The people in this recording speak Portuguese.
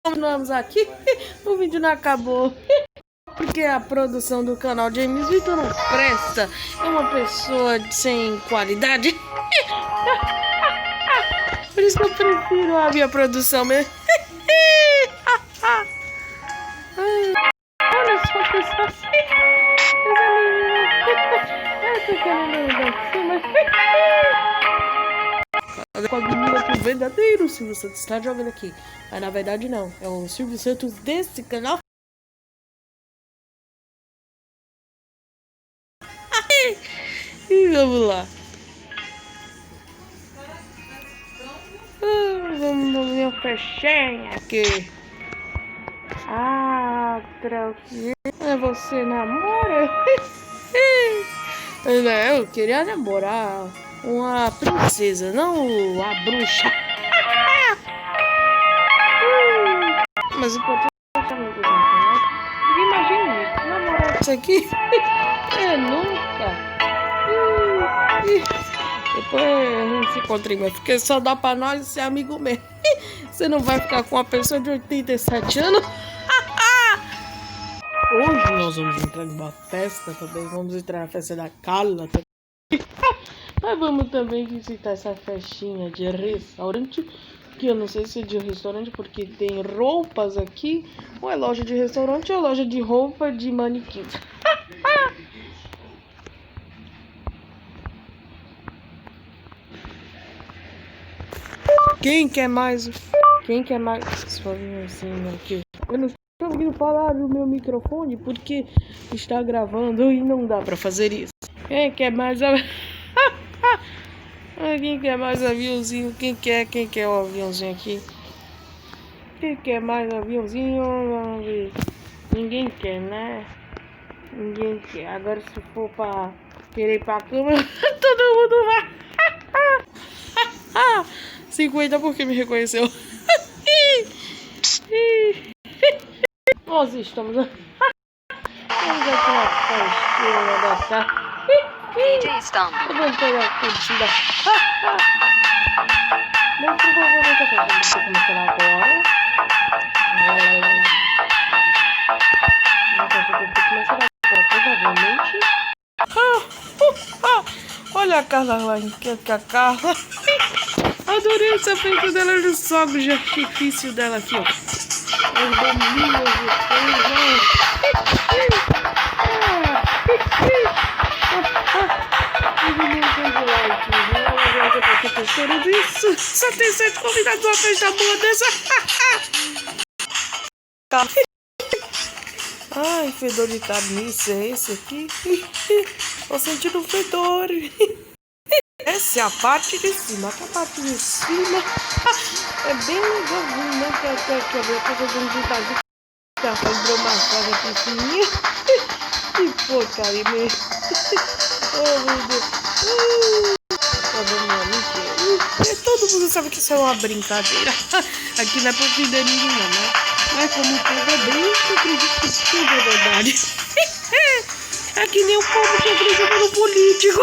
Continuamos aqui. O vídeo não acabou. Porque a produção do canal James Vitor não presta. É uma pessoa sem qualidade. Por isso que eu prefiro a minha produção mesmo. Olha só, pessoal. Essa menina. Eu tô querendo dar cima. Com a menina que o verdadeiro Silvio Santos está jogando aqui. Mas na verdade não. É o Silvio Santos desse canal. E vamos lá. Vamos na minha festinha aqui. Tranquilo. Você namora? Eu queria namorar uma princesa, não a bruxa. Mas o importante é deixar meu exemplo, né? Porque imagine, namorar isso aqui. Nunca. Depois a gente se encontra, porque só dá pra nós ser amigo mesmo. Você não vai ficar com uma pessoa de 87 anos. Hoje nós vamos entrar numa festa também. Vamos entrar na festa da Carla também. Mas vamos também visitar essa festinha de restaurante. Que eu não sei se é de restaurante porque tem roupas aqui. Ou é loja de restaurante ou é loja de roupa de manequim. Quem quer mais? Só assim aqui. Eu não estou ouvindo falar no meu microfone porque está gravando e não dá pra fazer isso. Quem quer mais? Quem quer mais aviãozinho? Quem quer o aviãozinho aqui? Quem quer mais aviãozinho? Vamos ver. Ninguém quer, né? Ninguém quer. Agora se for pra querer ir pra cama, todo mundo vai. 50 porque me reconheceu. Nós estamos aqui na festinha da casa. Eu vou pegar a curtida. Mas provavelmente a festa vai começar agora. Provavelmente. Olha a Carla lá, que a Carla. Adorei esse efeito dela nos fogos de artifício dela aqui, ó. As bombinhas de fogo. Só tem 7 convidados uma festa boa dessa. Ai, fedor de carniça é esse aqui? Tô sentindo um fedor. Essa é a parte de cima. A parte de cima é bem legalzinho, né? Que a minha casa de um ditadinho que ela faz uma casa pequenininha. Que porcaria mesmo. Oh, meu Deus. Tá vendo? Todo mundo sabe que isso é uma brincadeira. Aqui não é pra ofender ninguém, não, né? Mas como o povo é bem, eu acredito que tudo é verdade. É que nem o povo que acredita no político.